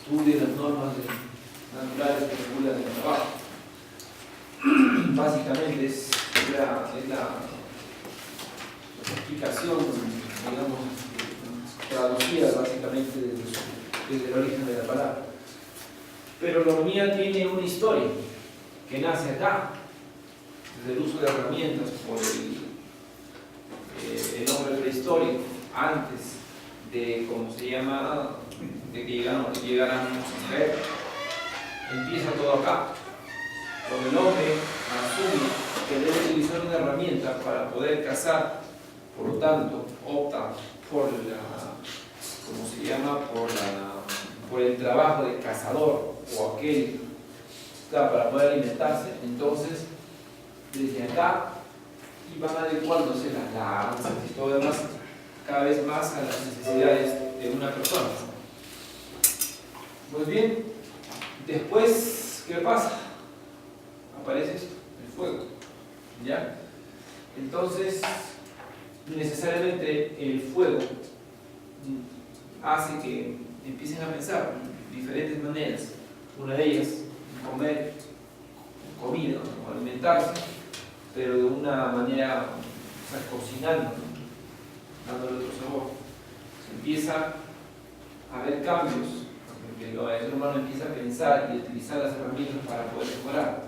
estudie las normas naturales que regulan el trabajo. Básicamente es la explicación, digamos, traducida básicamente desde el origen de la palabra. Pero la hormiga tiene una historia que nace acá, desde el uso de herramientas por el hombre prehistórico, antes de, ¿cómo se llama?, de que llegaran a Israel. Empieza todo acá, cuando el hombre asume que debe utilizar una herramienta para poder cazar, por lo tanto opta por ¿cómo se llama?, por el trabajo de cazador o aquel para poder alimentarse. Entonces desde acá iban adecuándose las lanzas y todo demás cada vez más a las necesidades de una persona. Pues bien, después, ¿qué pasa? Aparece esto, el fuego, ¿ya? Entonces, necesariamente el fuego hace que empiecen a pensar de diferentes maneras. Una de ellas, comer comida o alimentarse, pero de una manera, o sea, cocinando, dándole otro sabor. Se empieza a ver cambios, porque el ser humano empieza a pensar y a utilizar las herramientas para poder mejorar.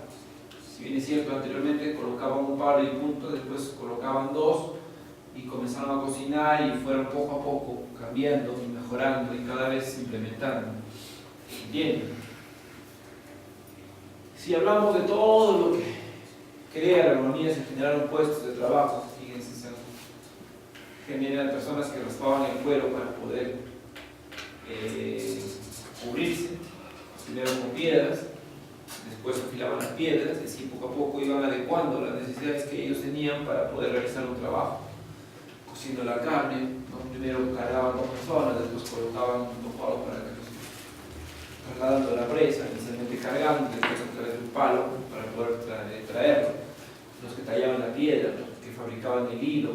Si bien es cierto, anteriormente colocaban un palo y punto, después colocaban dos y comenzaron a cocinar y fueron poco a poco cambiando y mejorando y cada vez implementando. ¿Entienden? Si hablamos de todo lo que crea la economía, se generaron puestos de trabajo, fíjense, se generan personas que raspaban el cuero para poder cubrirse, primero con piedras, después afilaban las piedras, y así poco a poco iban adecuando las necesidades que ellos tenían para poder realizar un trabajo. Cociendo la carne, ¿no? Primero cargaban dos personas, después colocaban dos palos para que trasladando la presa, inicialmente cargando, después a través de un palo para poder traerlo. Los que tallaban la piedra, los que fabricaban el hilo,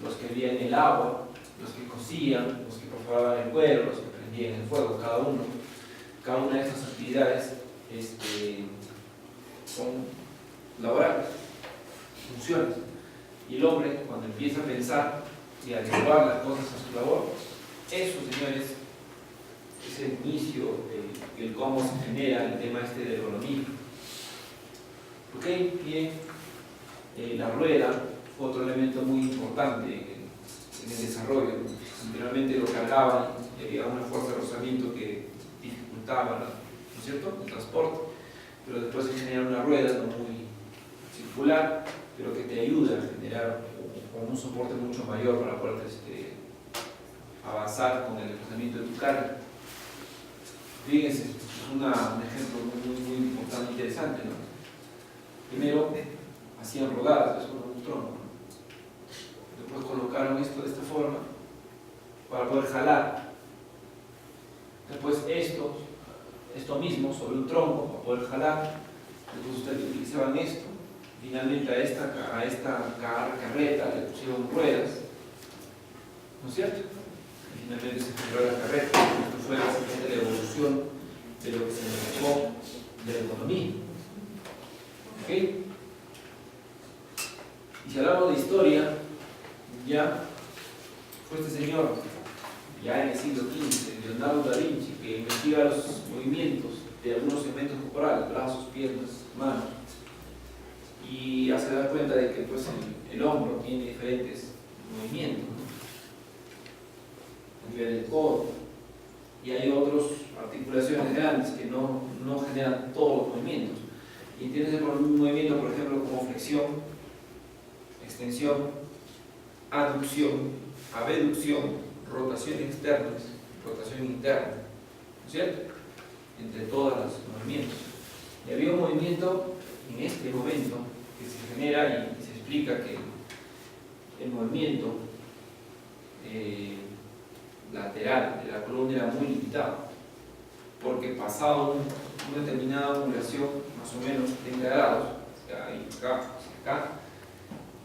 los que hervían el agua, los que cosían, los que perforaban el cuero, los que prendían el fuego, cada una de estas actividades son laborales, funciones. Y el hombre, cuando empieza a pensar y a adecuar las cosas a su labor, eso, señores, es el inicio del cómo se genera el tema de la economía. Ok, bien, la rueda fue otro elemento muy importante en el desarrollo. Anteriormente lo cargaban y había una fuerza de rozamiento que dificultaba, ¿no es cierto?, el transporte, pero después se genera una rueda no muy circular, pero que te ayuda a generar con un soporte mucho mayor para poder avanzar con el desplazamiento de tu carga. Fíjense, es un ejemplo muy importante e interesante, ¿no? Primero hacían rodadas, eso con un tronco, ¿no? Después colocaron esto de esta forma para poder jalar. Después esto mismo sobre un tronco para poder jalar. Después ustedes utilizaban esto. Finalmente a esta carreta le pusieron ruedas, ¿no es cierto? Y finalmente se generó la carreta. Esto fue básicamente la evolución de lo que se necesitó de la economía. ¿Ok? Y si hablamos de historia, ya fue este señor, ya en el siglo XV, Leonardo da Vinci, que investiga los movimientos de algunos segmentos corporales, brazos, piernas, manos, y hace dar cuenta de que pues, el hombro tiene diferentes movimientos, ¿no? A nivel del codo, y hay otras articulaciones grandes que no generan todos los movimientos. Y entiéndase por un movimiento, por ejemplo, como flexión, extensión, aducción, abducción, rotación externa, rotación interna, ¿no es cierto?, entre todos los movimientos. Y había un movimiento en este momento que se genera y se explica que el movimiento lateral de la columna era muy limitado, porque pasado una determinada angulación, más o menos 30 grados, o sea, ahí acá,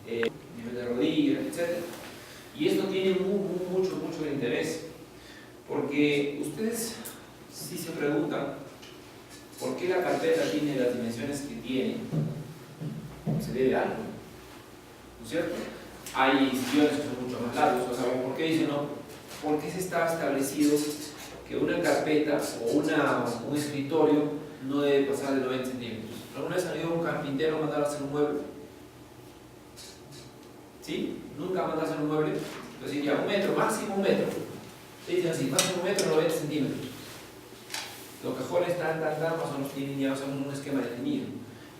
nivel de rodilla, etc. Y esto tiene mucho interés, porque ustedes si se preguntan por qué la carpeta tiene las dimensiones que tiene, se debe a algo, ¿no es cierto? Hay sillones que son mucho más largos, o sea, ¿por qué dicen no? ¿Por qué se está establecido que una carpeta o un escritorio no debe pasar de 90 centímetros? ¿Alguna vez ha ido un carpintero a mandar a hacer un mueble? ¿Sí? ¿Nunca manda a hacer un mueble? Entonces diría 1 metro, máximo 1 metro. Dicen así, máximo 1 metro, 90 centímetros. Los cajones tan, más o menos tienen ya un esquema definido.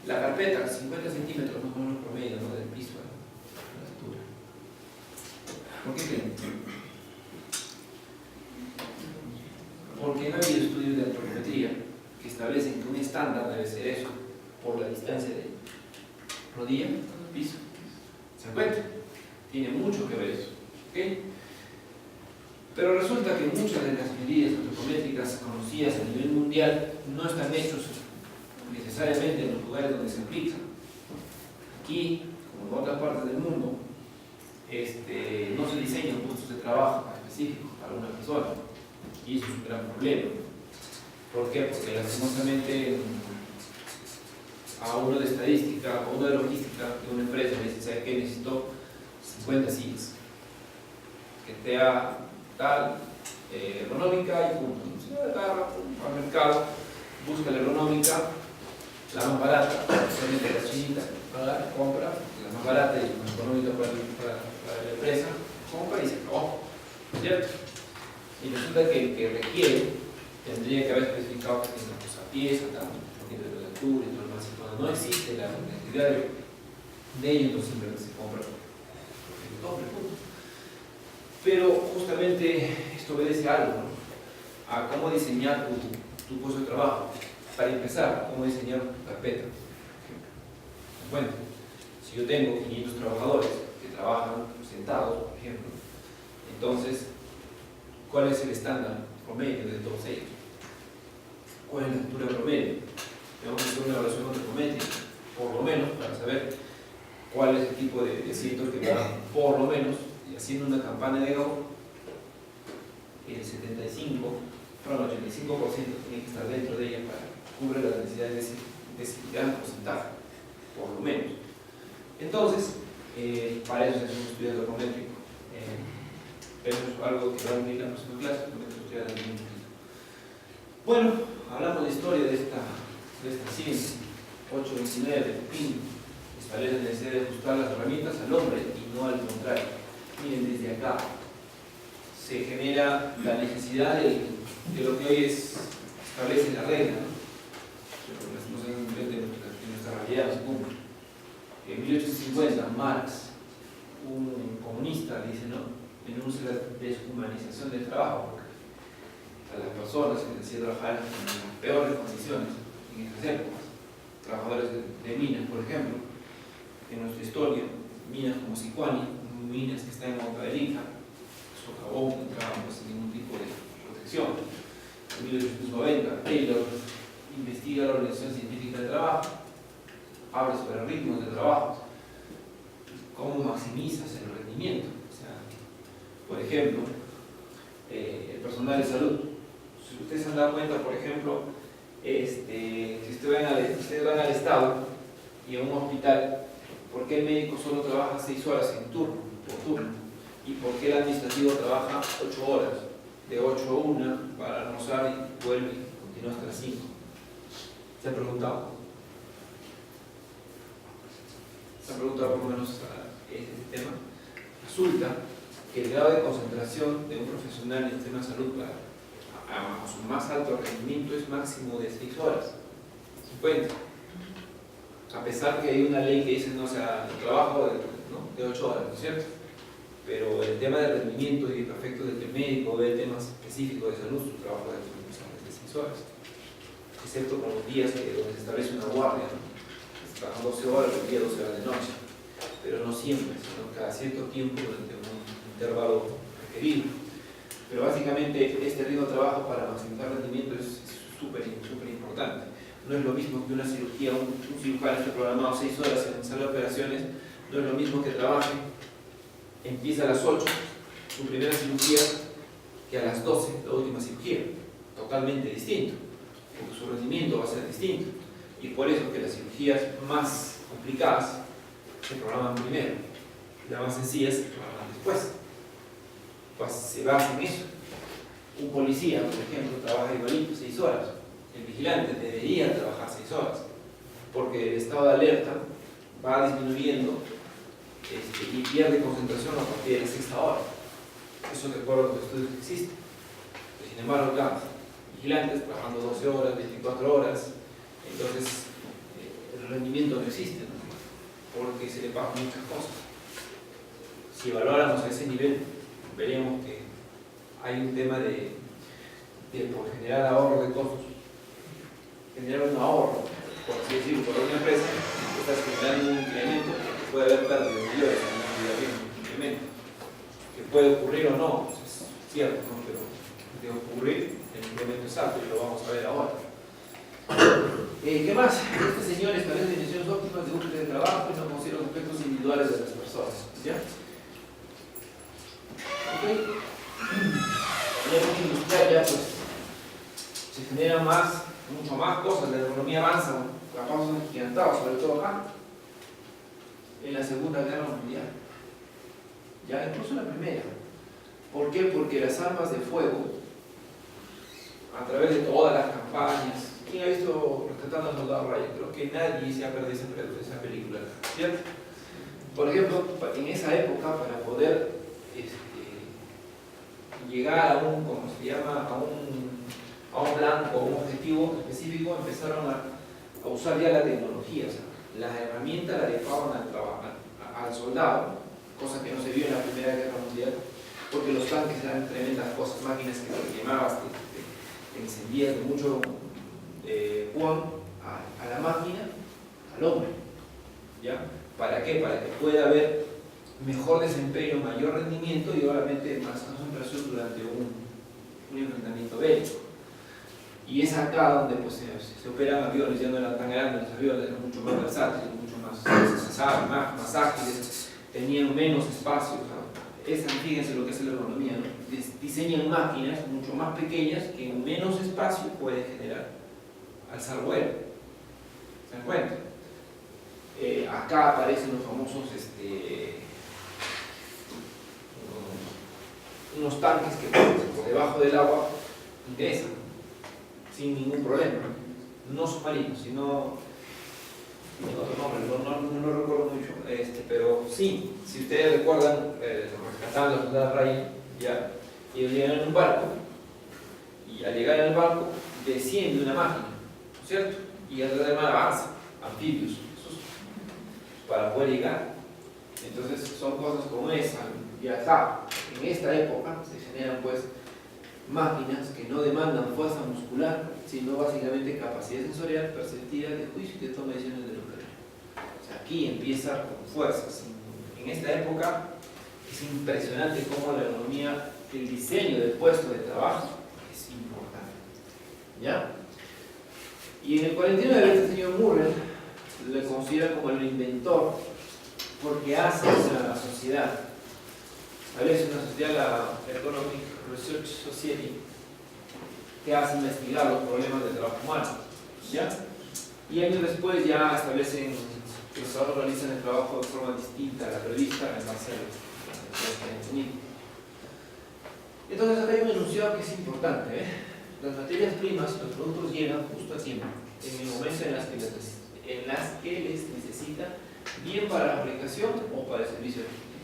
La carpeta, 50 centímetros, más o menos promedio, ¿no? Del piso, la altura. ¿Por qué creen? Porque no ha habido estudios de antropometría que establecen que un estándar debe ser eso, por la distancia de rodilla al piso. ¿Se encuentra? Tiene mucho que ver eso. ¿Okay? Pero resulta que muchas de las medidas antropométricas conocidas a nivel mundial no están hechos necesariamente en los lugares donde se aplican. Aquí, como en otras partes del mundo, no se diseñan puestos de trabajo específicos para una persona. Y eso es un gran problema. ¿Por qué? Porque lastimosamente a uno de estadística o uno de logística de una empresa le dice, ¿sabe qué? Necesito 50 sillas que sea tal, ergonómica y punto. Si no, agarra al mercado, busca la ergonómica, la más barata, solamente la chinita, compra la más barata y la más económica para la empresa, compra y se acabó, ¿cierto? Y resulta que el que requiere tendría que haber especificado que tiene una cosa pieza, nivel de altura y todo lo demás. Y cuando no existe la necesidad de ello, entonces simplemente se compra porque se compra, punto. Pero justamente esto obedece a algo, ¿no? A cómo diseñar tu puesto de trabajo. Para empezar, cómo diseñar tu carpeta. Bueno, si yo tengo 500 trabajadores que trabajan sentados, por ejemplo, entonces, ¿cuál es el estándar promedio de todos ellos? ¿Cuál es la altura promedio? Tenemos que hacer una evaluación antropométrica, por lo menos, para saber cuál es el tipo de asientos que va, por lo menos, y haciendo una campana de Gauss, el 85% tiene que estar dentro de ella para cubrir las necesidades de ese gran porcentaje, por lo menos. Entonces, para eso se hace un estudio antropométrico. Pero eso es algo que va a venir en la próxima clase, bueno, hablamos de historia de esta ciencia. 8.29, PIN establece la necesidad de ajustar las herramientas al hombre y no al contrario. Miren, desde acá se genera la necesidad de lo que hoy establece la regla, ¿no? No se entiende en nuestra realidad, supongo. En 1850, Marx, un comunista, dice, ¿no? Denuncia la deshumanización del trabajo, porque a las personas que decían trabajar en las peores condiciones en esas épocas, trabajadores de minas, por ejemplo, en nuestra historia, minas como Sicuani, minas que están en Huancavelica, Socavón, que entraban sin ningún tipo de protección. En 1890, Taylor investiga la Organización Científica del Trabajo, habla sobre ritmos de trabajo, cómo maximizas el rendimiento. Por ejemplo, el personal de salud. Si ustedes se han dado cuenta, por ejemplo, si ustedes van al Estado y a un hospital, ¿por qué el médico solo trabaja 6 horas por turno? ¿Y por qué el administrativo trabaja 8 horas? De 8 a 1 para almorzar y vuelve y continúa hasta las 5. ¿Se han preguntado? ¿Se han preguntado por lo menos este tema? Resulta que el grado de concentración de un profesional en el sistema de salud a su más alto rendimiento es máximo de 6 horas, 50. A pesar que hay una ley que dice, no, o sea, el trabajo de 8 horas, ¿no es cierto? Pero el tema de rendimiento y efectos del médico ve temas específicos de salud, su trabajo de 6 horas. Excepto con los días donde se establece una guardia, ¿no? Se trabajan 12 horas, el día 12 horas de noche. Pero no siempre, sino cada cierto tiempo durante un intervalo requerido. Pero básicamente este ritmo de trabajo para maximizar rendimiento es súper importante. No es lo mismo que una cirugía, un cirujano esté programado 6 horas en sala de operaciones, no es lo mismo que trabaje, empieza a las 8 su primera cirugía, que a las 12 la última cirugía. Total totalmente distinto, porque su rendimiento va a ser distinto. Y por eso que las cirugías más complicadas se programan primero, las más sencillas se programan después. Pues se basa en eso. Un policía, por ejemplo, trabaja igualito 6 horas. El vigilante debería trabajar 6 horas, porque el estado de alerta va disminuyendo y pierde concentración a partir de la 6ª hora. Eso de acuerdo a los estudios que existen. Pero sin embargo, claro, vigilantes trabajando 12 horas, 24 horas, entonces el rendimiento no existe, ¿no? Porque se le pasan muchas cosas. Si evaluáramos a ese nivel, veremos que hay un tema de por generar ahorro de costos, generar un ahorro, por así decirlo, para una empresa que está generando un incremento, que puede haber pérdidas mayores en un incremento, que puede ocurrir o no, pues es cierto, ¿no? Pero de ocurrir, el incremento es alto y lo vamos a ver ahora. ¿Qué más? Este señor establece dimensiones óptimas de útiles de trabajo y no considera los aspectos individuales de las personas. ¿Ya? ¿Ok? En la época industrial ya pues se generan mucho más cosas, la economía avanza a pasos agigantados, sobre todo acá, en la Segunda Guerra Mundial. Ya, incluso en la Primera. ¿Por qué? Porque las armas de fuego, a través de todas las campañas, ¿quién ha visto Rescatando al Soldado Ryan? Creo que nadie se ha perdido esa película, ¿cierto? Por ejemplo, en esa época, para poder llegar a un, ¿cómo se llama? A un blanco, a un objetivo específico, empezaron a usar ya la tecnología, o sea, las herramientas la adecuaban al soldado, cosa que no se vio en la Primera Guerra Mundial, porque los tanques eran tremendas cosas, máquinas que te quemabas, te encendías de mucho juan a la máquina, al hombre. ¿Ya? ¿Para qué? Para que pueda haber mejor desempeño, mayor rendimiento y obviamente más concentración durante un enfrentamiento bélico. Y es acá donde pues, se operan aviones, ya no eran tan grandes, los aviones eran mucho más versátiles, mucho más ágiles, tenían menos espacio. Fíjense lo que es la ergonomía, ¿no? Diseñan máquinas mucho más pequeñas que en menos espacio pueden generar alzar vuelo. ¿Se dan cuenta? Acá aparecen los famosos unos tanques que por debajo del agua ingresan sin ningún problema. No submarinos, sino otro nombre, no lo recuerdo mucho, pero sí, si ustedes recuerdan, Rescatando al Soldado Ryan, ya, ellos llegan en un barco y al llegar en el barco desciende una máquina, ¿no es cierto? Y alrededor del mar avanza, anfibios, para poder llegar. Entonces son cosas como esa. Y acá, en esta época, se generan pues máquinas que no demandan fuerza muscular, sino básicamente capacidad sensorial, perceptiva, de juicio y de toma de decisiones de lo que. O sea, aquí empieza con fuerzas. En esta época es impresionante cómo la ergonomía, el diseño del puesto de trabajo es importante. ¿Ya? Y en el 49 este señor Murray le considera como el inventor porque hace una sociedad, establece una sociedad, la Economic Research Society, que hace investigar los problemas del trabajo humano, ¿ya? Y años después ya establecen que los trabajadores realizan el trabajo de forma distinta a la prevista en base a los definidos. Entonces acá hay un enunciado que es importante, ¿eh? Las materias primas, los productos llegan justo a tiempo, en el momento en las que les necesitan, bien para la fabricación o para el servicio de ejecución.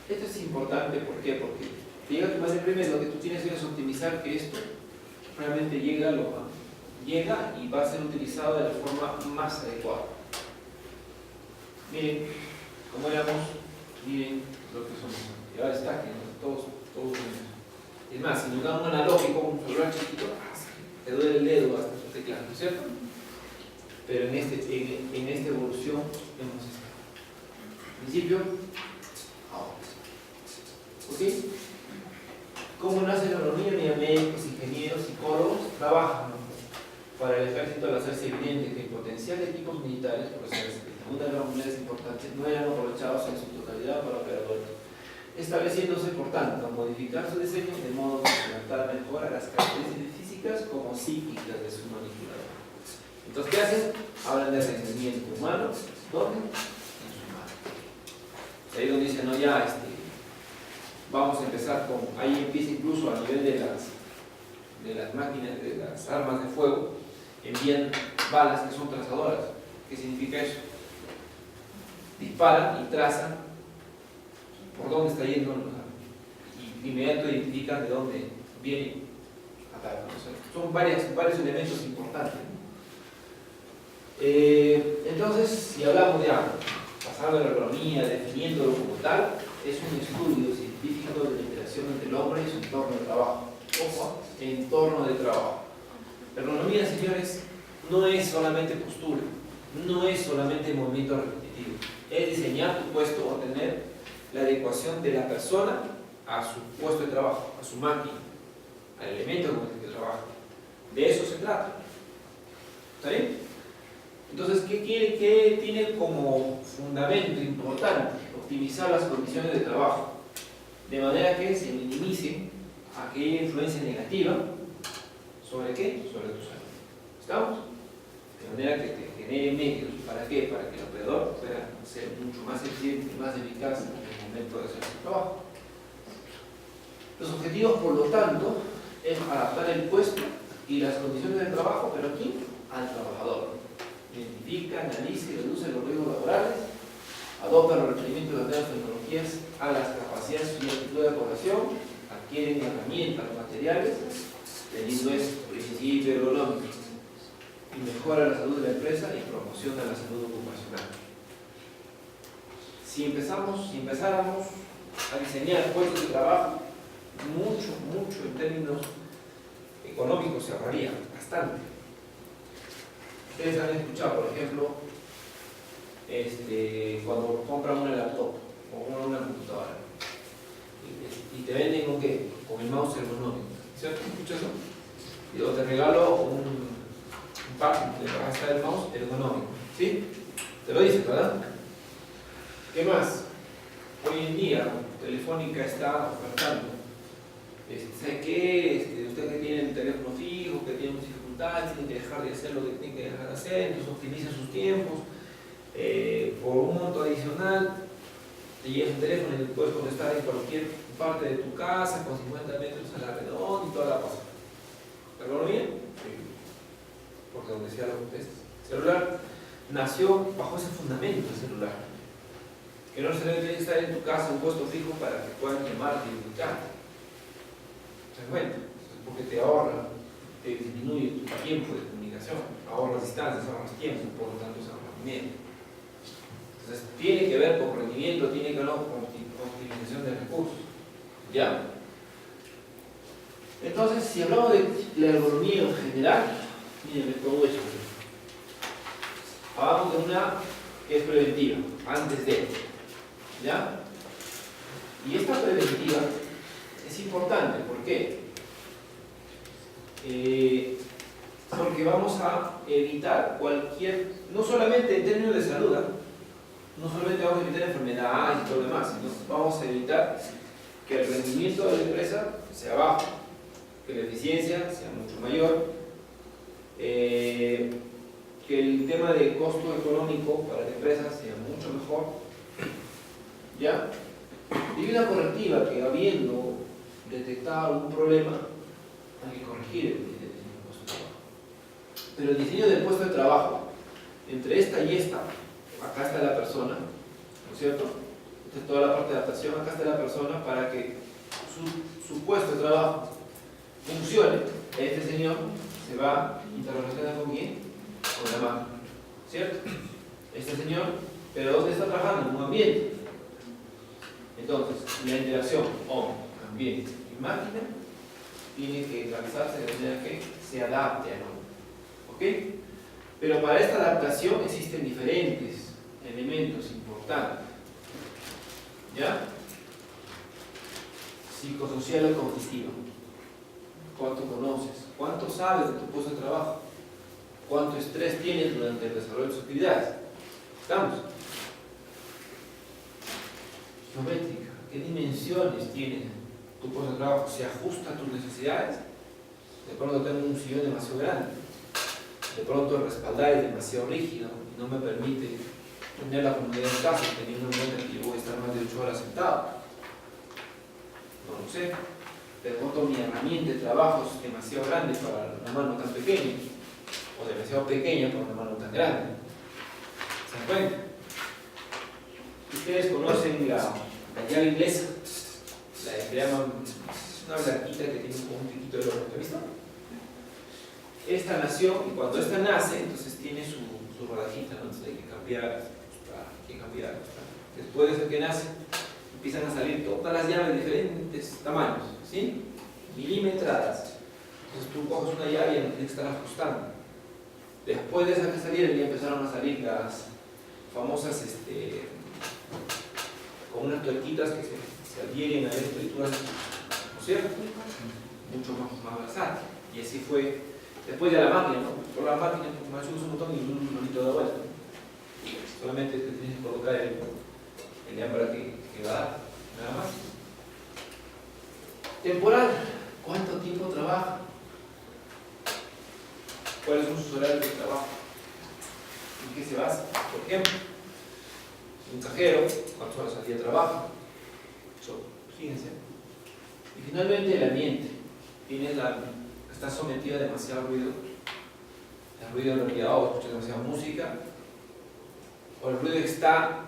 Esto es importante, ¿por qué? Porque llega tu materia prima y lo que tú tienes que es optimizar que esto realmente llega y va a ser utilizado de la forma más adecuada. Miren, como éramos, miren lo que somos. Y ahora está, que todos unidos. Es más, si nos dan un analógico, un celular chiquito, te duele el dedo hasta su teclado, ¿no es cierto? Pero en esta evolución hemos estado. En principio, ahora. ¿Ok? ¿Cómo nace la economía? Médicos, ingenieros, psicólogos trabajan, ¿no? Para el ejército, al hacerse evidente que el potencial de equipos militares, por ser la Segunda Guerra Mundial es importante, no eran aprovechados en su totalidad para operadores. estableciéndose, por tanto, a modificar su diseño de modo que se adaptara mejor a las características físicas como psíquicas de su manipulador. Entonces, ¿qué hacen? Hablan de rendimiento humano. ¿Dónde? En su máquina. Ahí donde dicen, no, ya, vamos a empezar con, ahí empieza incluso a nivel de las máquinas, de las armas de fuego, envían balas que son trazadoras. ¿Qué significa eso? Disparan y trazan por dónde está yendo y inmediato identifican de dónde viene ataque. O sea, son varios elementos importantes. Entonces, si hablamos ya, pasando de la ergonomía, definiéndolo como tal, es un estudio científico de la interacción entre el hombre y su entorno de trabajo. Ojo, entorno de trabajo. La ergonomía, señores, no es solamente postura, no es solamente movimiento repetitivo, es diseñar tu puesto o tener la adecuación de la persona a su puesto de trabajo, a su máquina, al elemento con el que trabaja. De eso se trata. ¿Está bien? Entonces, ¿qué tiene como fundamento importante? Optimizar las condiciones de trabajo, de manera que se minimice aquella influencia negativa. ¿Sobre qué? Sobre tu salud. ¿Estamos? De manera que te genere medios. ¿Para qué? Para que el operador pueda ser mucho más eficiente y más eficaz en el momento de hacer su trabajo. Los objetivos, por lo tanto, es adaptar el puesto y las condiciones de trabajo, pero aquí al trabajador. Identifica, analiza y reduce los riesgos laborales, adopta los requerimientos de las nuevas tecnologías a las capacidades y actitud de población, adquieren herramientas, materiales, teniendo este principio ergonómico, y mejora la salud de la empresa y promociona la salud ocupacional. Si empezáramos a diseñar puestos de trabajo, mucho en términos económicos se ahorraría, bastante. Ustedes han escuchado, por ejemplo, cuando compran una laptop o una computadora y te venden con qué? Con el mouse ergonómico, ¿cierto? ¿Escuchas eso? Y o te regalo un pack que va a estar el mouse ergonómico, ¿sí? Te lo dicen, ¿verdad? ¿Qué más? Hoy en día Telefónica está ofertando, ¿sabe qué? Usted que tiene el teléfono fijo, que tiene muchas dificultades, tiene que dejar de hacer lo que tiene que dejar de hacer, entonces optimiza sus tiempos, por un monto adicional, te llevas un teléfono y puedes contestar en cualquier parte de tu casa, con 50 metros a la redonda y toda la cosa. ¿Ergonomía? Sí. Porque donde sea lo contestas. Celular nació bajo ese fundamento del celular. Que no se debe estar en tu casa un puesto fijo para que puedan llamarte y ubicarte. ¿Se dan cuenta? Porque te ahorra, te disminuye tu tiempo de comunicación, ahorras distancias, ahorras tiempo, por lo tanto se ahorra dinero. Entonces tiene que ver con rendimiento, tiene que ver con optimización de recursos. ¿Ya? Entonces, si hablamos de la ergonomía en general, miren, todo eso. Hablamos de una que es preventiva, antes de. ¿Ya? Y esta preventiva es importante, ¿por qué? Porque vamos a evitar cualquier, no solamente en términos de salud, no solamente vamos a evitar enfermedades y todo lo demás, sino vamos a evitar que el rendimiento de la empresa sea bajo, que la eficiencia sea mucho mayor, que el tema de costo económico para la empresa sea mucho mejor. ¿Ya? Y una correctiva que habiendo detectado algún problema hay que corregir el diseño del puesto de trabajo. Pero el diseño del puesto de trabajo, entre esta y esta, acá está la persona, ¿no es cierto? Esta es toda la parte de adaptación, acá está la persona para que su puesto de trabajo funcione. Este señor se va a interrelacionar con quién? Con la máquina, ¿cierto? Este señor, pero ¿dónde está trabajando? En un ambiente. Entonces, la interacción hombre, ambiente y máquina tiene que realizarse de manera que se adapte al hombre. ¿Ok? Pero para esta adaptación existen diferentes elementos importantes. ¿Ya? Psicosocial o cognitiva. ¿Cuánto conoces? ¿Cuánto sabes de tu puesto de trabajo? ¿Cuánto estrés tienes durante el desarrollo de tus actividades? ¿Estamos? Geométrica, ¿Qué dimensiones tiene tu puesto de trabajo? ¿Se ajusta a tus necesidades? De pronto tengo un sillón demasiado grande. De pronto el respaldar es demasiado rígido y no me permite tener la comodidad en casa, teniendo en cuenta que yo voy a estar más de 8 horas sentado. No lo sé. De pronto mi herramienta de trabajo es demasiado grande para una mano tan pequeña, o demasiado pequeña para una mano tan grande. ¿Se dan cuenta? Ustedes conocen la llave inglesa, la que llaman, es una blanquita que tiene como un piquito de oro, ¿lo visto? Esta nació, y cuando esta nace, entonces tiene su rodajita, ¿no? Entonces hay que cambiar, Después de que nace, empiezan a salir todas las llaves de diferentes tamaños, ¿sí? Milimetradas. Entonces tú coges una llave y la tienes que estar ajustando. Después de esas que salieron, ya empezaron a salir las famosas, con unas tuerquitas que se adhieren a estructuras, ¿no es cierto? Mucho más versátil. Y así fue, después de la máquina, ¿no? Por la máquina, más un botón y un manito de vuelta. Solamente te tienes que colocar el diámetro que va a dar, nada más. Temporal, ¿cuánto tiempo trabaja? ¿Cuáles son sus horarios de trabajo? ¿En qué se basa? Por ejemplo, un cajero, ¿cuántas horas al día trabaja? Fíjense. Y finalmente el ambiente. Está sometido a demasiado ruido. El ruido en realidad, o escuchas demasiada música, o el ruido está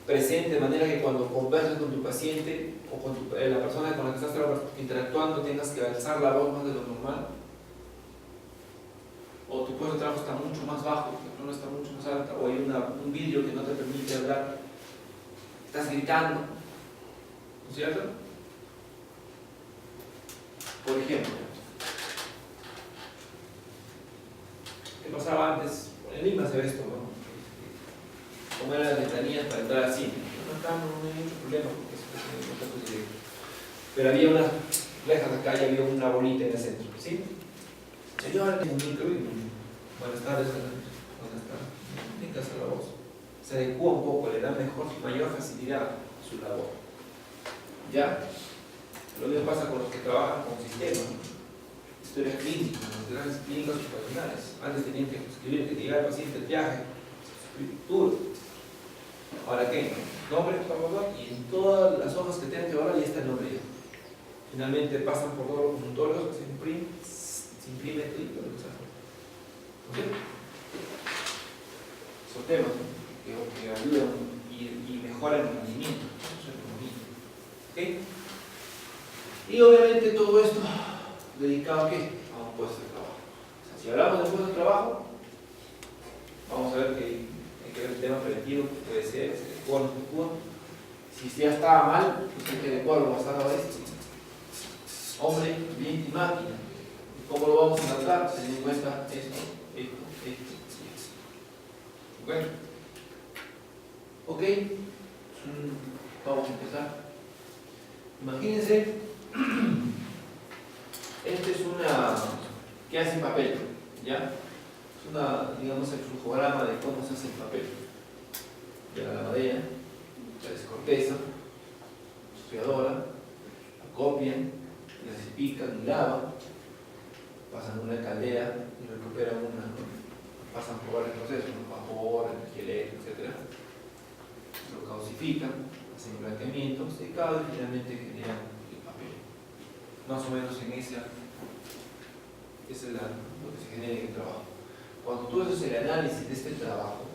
presente de manera que cuando conversas con tu paciente o con la persona con la que estás interactuando tengas que alzar la voz más de lo normal, o tu puesto de trabajo está mucho más bajo, la persona está mucho más alta, o hay un vidrio que no te permite hablar, estás gritando, ¿no es cierto? Por ejemplo, ¿qué pasaba antes? En Lima se ve esto, ¿no? ¿Cómo eran las ventanillas para entrar al cine? No hay mucho problema porque es directo. Pero había unas rejas acá y había una bolita en el centro, ¿sí? Señor, buenas tardes, buenas tardes. Tiene que hacer la voz. Se adecua un poco, le da mayor facilidad a su labor. ¿Ya? Lo mismo pasa con los que trabajan con sistemas. Historias clínicas, las grandes clínicas ocupacionales. Antes tenían que escribir que llegaba el paciente el viaje, escritura. ¿Ahora qué? Nombre, por favor, y en todas las hojas que tengan que ahora ya está el nombre ya. Finalmente pasan por todos los consultorios, se imprime todo y todo lo que se hace. ¿Ok? Son temas que ayudan y mejoran el rendimiento. ¿Ok? Y obviamente todo esto dedicado ¿a qué? A un puesto de trabajo. O sea, si hablamos de un puesto de trabajo, vamos a ver que hay que ver el tema preventivo, que puede ser, se adecua, no se adecua. Si ya estaba mal, pues hay que adecuarlo basado a esto. Hombre, ambiente y máquina. ¿Cómo lo vamos a tratar? Teniendo en cuenta esto. Bueno. Ok. Vamos a empezar. Imagínense, esta es una que hace papel, ¿ya? Es una, digamos, el flujograma de cómo se hace el papel. Ya la madera, la descorteza, la suciadora, la copian, la se pican y lavan, pasan una caldera y recuperan pasan por varios procesos, ¿no? Vapor, energía eléctrica, etc. Lo causifican, hacen blanqueamiento, secado y finalmente generan el papel. Más o menos en esa es lo que se genera en el trabajo. Cuando tú haces el análisis de este trabajo,